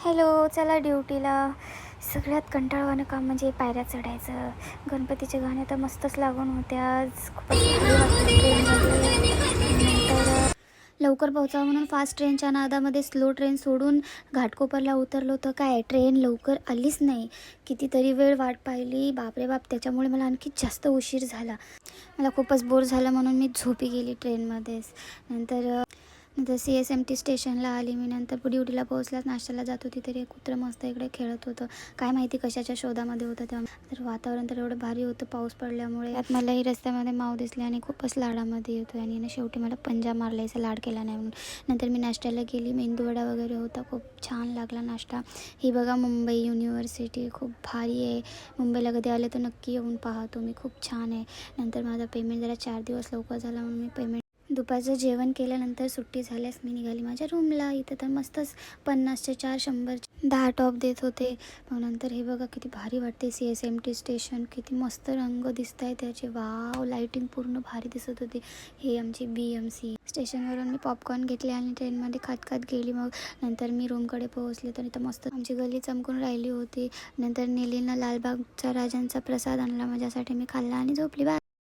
Hello, चला ड्युटीला. सगळ्यात कंटाळवाणं काम म्हणजे पायऱ्या चढायचं. गणपतीचे गाणे तर मस्तच लागून होते आज. खूपच भारी वाटलं ट्रेनमध्ये. नंतर लवकर पोहोचावं म्हणून फास्ट ट्रेनच्या नादामध्ये स्लो ट्रेन सोडून घाटकोपरला उतरलो, तर काय ट्रेन लवकर आलीच नाही. कितीतरी वेळ वाट पाहिली, बापरे बाप. त्याच्यामुळे मला आणखी जास्त उशीर झाला. मला खूपच बोर झालं म्हणून मी झोपी गेली ट्रेनमध्येच. नंतर CSMT स्टेशनला आली मी. नंतर ड्युटीला पोहोचल्यास नाश्त्याला जात होती, तरी एक कुत्रं मस्त इकडे खेळत होतं. काय माहिती कशाच्या शोधामध्ये होतं तेव्हा. तर वातावरण तर एवढं भारी होतं पाऊस पडल्यामुळे. त्यात मलाही रस्त्यामध्ये माव दिसले आणि खूपच लाडामध्ये येतो आणि ना शेवटी मला पंजा मारलायचा, लाड केला नाही म्हणून. नंतर मी नाश्त्याला गेली. मेंदूवडा वगैरे होता, खूप छान लागला नाश्ता. ही बघा मुंबई युनिव्हर्सिटी, खूप भारी आहे. मुंबईला कधी आले तर नक्की येऊन पाहा तुम्ही, खूप छान आहे. नंतर माझा पेमेंट जरा 4 दिवस लवकर झाला म्हणून मी पेमेंट दुपारचं जेवण केल्यानंतर सुट्टी झाल्यास मी निघाली माझ्या रूमला. इथं तर मस्तच 50चे 4, 100चे 10 टॉप देत होते. मग नंतर हे बघा किती भारी वाटते CSMT स्टेशन. किती मस्त रंग दिसत आहे त्याचे, वाव. लाईटिंग पूर्ण भारी दिसत होती. हे आमची BMC. स्टेशनवरून मी पॉपकॉर्न घेतले आणि ट्रेनमध्ये खात खात गेली. मग नंतर मी रूमकडे पोहोचले तर इथं मस्त आमची गली चमकून राहिली होती. नंतर नेलीनं लालबागचा राजांचा प्रसाद आणला माझ्यासाठी. मी खाल्ला आणि झोपली. बाय.